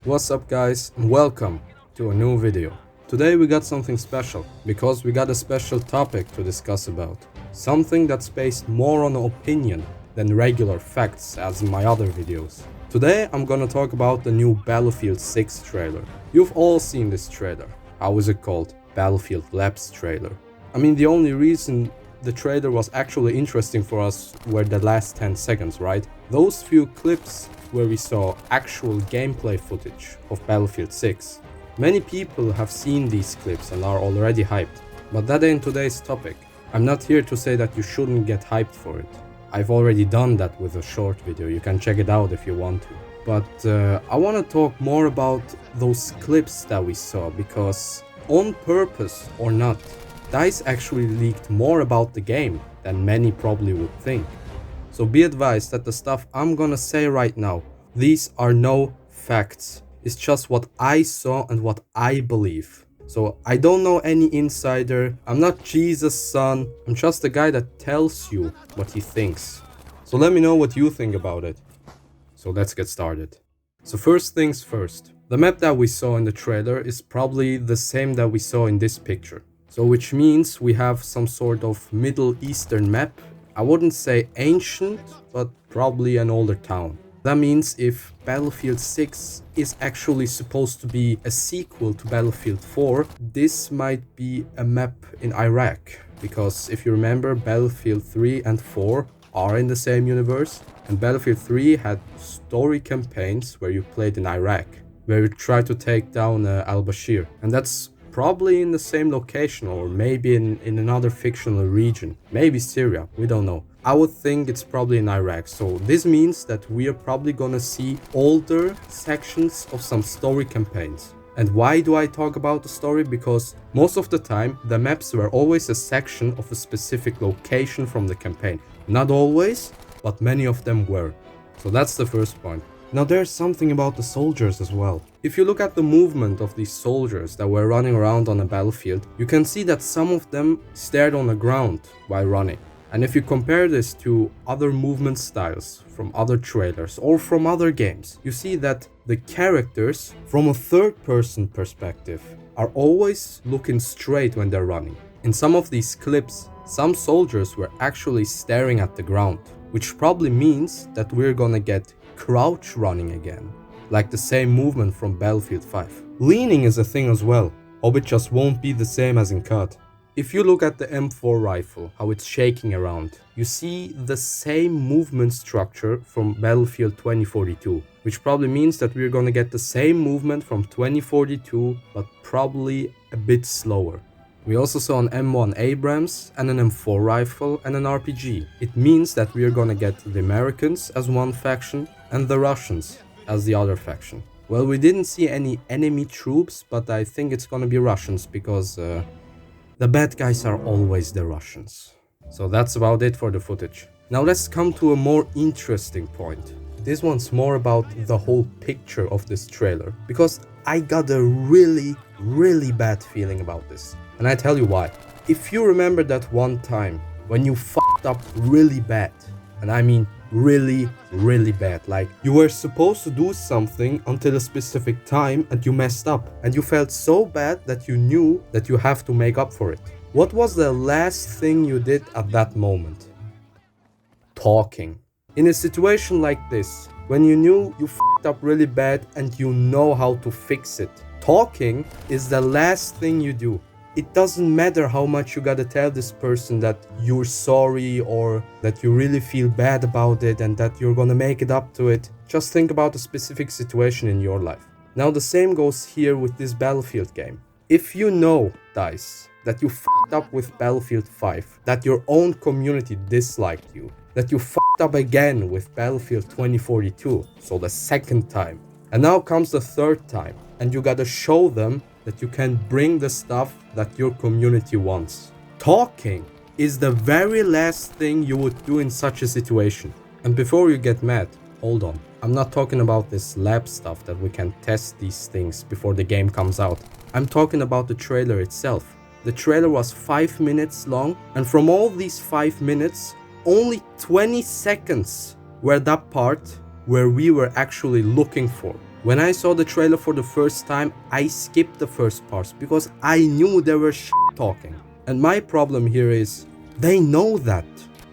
What's up guys, and welcome to a new video. Today we got something special, because we got a special topic to discuss about. Something that's based more on opinion than regular facts as in my other videos. Today I'm gonna talk about the new Battlefield 6 trailer. You've all seen this trailer. How is it called? Battlefield Labs trailer. I mean, the only reason the trailer was actually interesting for us were the last 10 seconds, right? Those few clips where we saw actual gameplay footage of Battlefield 6. Many people have seen these clips and are already hyped, but that ain't today's topic. I'm not here to say that you shouldn't get hyped for it. I've already done that with a short video, you can check it out if you want to. But I want to talk more about those clips that we saw, because on purpose or not, DICE actually leaked more about the game than many probably would think. So be advised that the stuff I'm gonna say right now, these are no facts. It's just what I saw and what I believe. So I don't know any insider, I'm not Jesus' son, I'm just a guy that tells you what he thinks. So let me know what you think about it. So let's get started. So first things first, the map that we saw in the trailer is probably the same that we saw in this picture. So which means we have some sort of Middle Eastern map. I wouldn't say ancient, but probably an older town. That means if Battlefield 6 is actually supposed to be a sequel to Battlefield 4, this might be a map in Iraq. Because if you remember, Battlefield 3 and 4 are in the same universe, and Battlefield 3 had story campaigns where you played in Iraq, where you tried to take down al-Bashir, and that's probably in the same location, or maybe in another fictional region, maybe Syria, we don't know. I would think it's probably in Iraq, so this means that we are probably gonna see older sections of some story campaigns. And why do I talk about the story? Because most of the time the maps were always a section of a specific location from the campaign. Not always, but many of them were. So that's the first point. Now there's something about the soldiers as well. If you look at the movement of these soldiers that were running around on a battlefield, you can see that some of them stared on the ground while running. And if you compare this to other movement styles from other trailers or from other games, you see that the characters from a third-person perspective are always looking straight when they're running. In some of these clips, some soldiers were actually staring at the ground, which probably means that we're gonna get crouch running again, like the same movement from Battlefield 5. Leaning is a thing as well, hope it just won't be the same as in COD. If you look at the M4 rifle, how it's shaking around, you see the same movement structure from Battlefield 2042, which probably means that we're gonna get the same movement from 2042, but probably a bit slower. We also saw an M1 Abrams and an M4 rifle and an RPG. It means that we are gonna get the Americans as one faction and the Russians as the other faction. Well, we didn't see any enemy troops, but I think it's gonna be Russians, because the bad guys are always the Russians. So that's about it for the footage. Now let's come to a more interesting point. This one's more about the whole picture of this trailer, because I got a really bad feeling about this. And I tell you why. If you remember that one time when you fucked up really bad, and I mean really bad, like you were supposed to do something until a specific time and you messed up, and you felt so bad that you knew that you have to make up for it. What was the last thing you did at that moment? Talking. In a situation like this, when you knew you fucked up really bad and you know how to fix it, talking is the last thing you do. It doesn't matter how much you gotta tell this person that you're sorry or that you really feel bad about it and that you're gonna make it up to it. Just think about a specific situation in your life. Now the same goes here with this Battlefield game. If you know, DICE, that you fucked up with Battlefield 5, that your own community disliked you, that you fucked up again with Battlefield 2042, so the second time, and now comes the third time, and you gotta show them that you can bring the stuff that your community wants. Talking is the very last thing you would do in such a situation. And before you get mad, hold on. I'm not talking about this lab stuff that we can test these things before the game comes out. I'm talking about the trailer itself. The trailer was 5 minutes long, and from all these 5 minutes, only 20 seconds were that part where we were actually looking for. When I saw the trailer for the first time, I skipped the first parts because I knew they were talking. And my problem here is, they know that.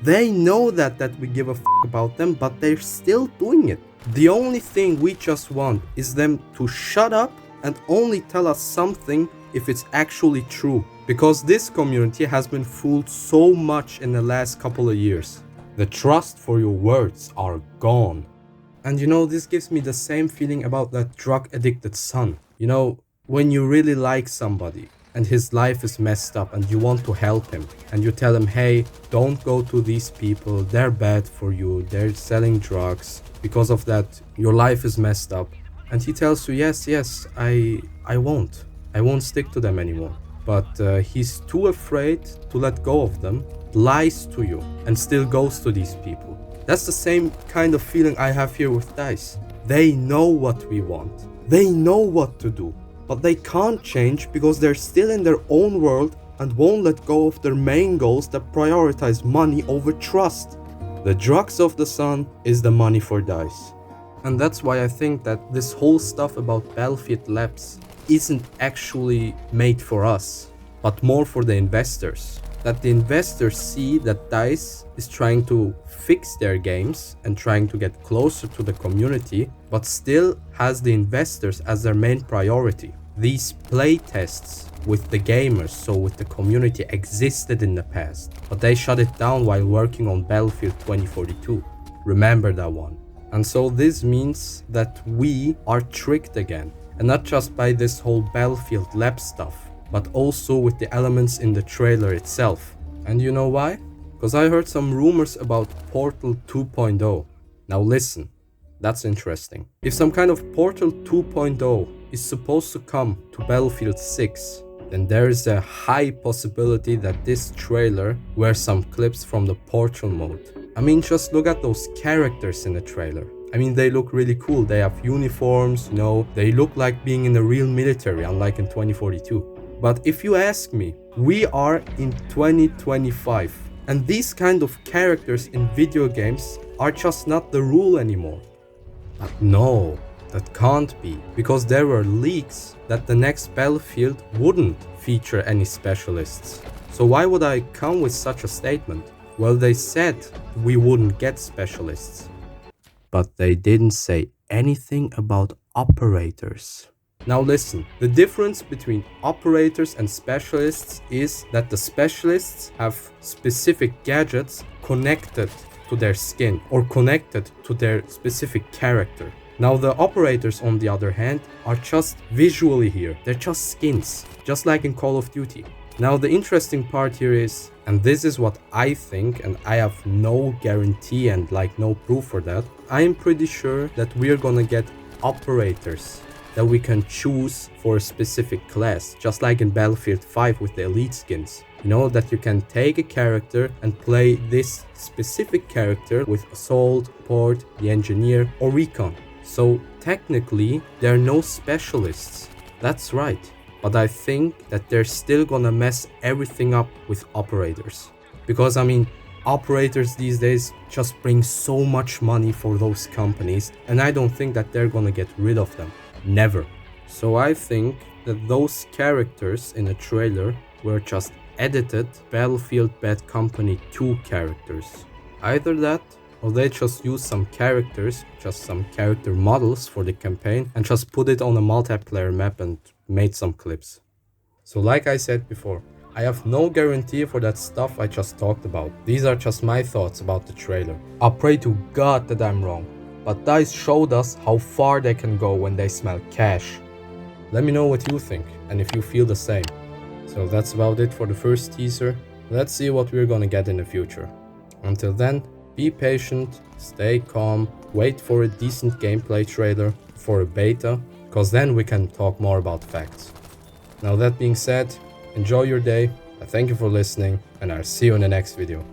They know that we give a about them, but they're still doing it. The only thing we just want is them to shut up and only tell us something if it's actually true. Because this community has been fooled so much in the last couple of years. The trust for your words are gone. And this gives me the same feeling about that drug addicted son. When you really like somebody and his life is messed up and you want to help him and you tell him, hey, don't go to these people, they're bad for you, they're selling drugs, because of that your life is messed up. And he tells you, yes, I won't stick to them anymore. But he's too afraid to let go of them, lies to you, and still goes to these people. That's the same kind of feeling I have here with DICE. They know what we want. They know what to do. But they can't change because they're still in their own world and won't let go of their main goals that prioritize money over trust. The drugs of the sun is the money for DICE. And that's why I think that this whole stuff about Battlefield Labs isn't actually made for us, but more for the investors. That the investors see that DICE is trying to fix their games and trying to get closer to the community, but still has the investors as their main priority. These playtests with the gamers, so with the community, existed in the past, but they shut it down while working on Battlefield 2042. Remember that one. And so this means that we are tricked again, and not just by this whole Battlefield Lab stuff, but also with the elements in the trailer itself. And you know why? Because I heard some rumors about Portal 2.0. Now listen, that's interesting. If some kind of Portal 2.0 is supposed to come to Battlefield 6, then there is a high possibility that this trailer wears some clips from the Portal mode. I mean, just look at those characters in the trailer. I mean, they look really cool. They have uniforms, they look like being in the real military, unlike in 2042. But if you ask me, we are in 2025, and these kind of characters in video games are just not the rule anymore. But no, that can't be, because there were leaks that the next Battlefield wouldn't feature any specialists. So why would I come with such a statement? Well, they said we wouldn't get specialists. But they didn't say anything about operators. Now listen, the difference between operators and specialists is that the specialists have specific gadgets connected to their skin or connected to their specific character. Now the operators, on the other hand, are just visually here. They're just skins, just like in Call of Duty. Now the interesting part here is, and this is what I think, and I have no guarantee and no proof for that, I'm pretty sure that we're gonna get operators that we can choose for a specific class, just like in Battlefield 5 with the elite skins. That you can take a character and play this specific character with Assault, Port, the Engineer, or Recon. So technically, there are no specialists. That's right. But I think that they're still gonna mess everything up with operators. Because operators these days just bring so much money for those companies, and I don't think that they're gonna get rid of them. Never. So I think that those characters in a trailer were just edited Battlefield Bad Company 2 characters. Either that, or they just used some characters, just some character models for the campaign, and just put it on a multiplayer map and made some clips. So like I said before, I have no guarantee for that stuff I just talked about. These are just my thoughts about the trailer. I pray to God that I'm wrong, but DICE showed us how far they can go when they smell cash. Let me know what you think and if you feel the same. So that's about it for the first teaser. Let's see what we're gonna get in the future. Until then, be patient, stay calm, wait for a decent gameplay trailer, for a beta, because then we can talk more about facts. Now that being said, enjoy your day, I thank you for listening, and I'll see you in the next video.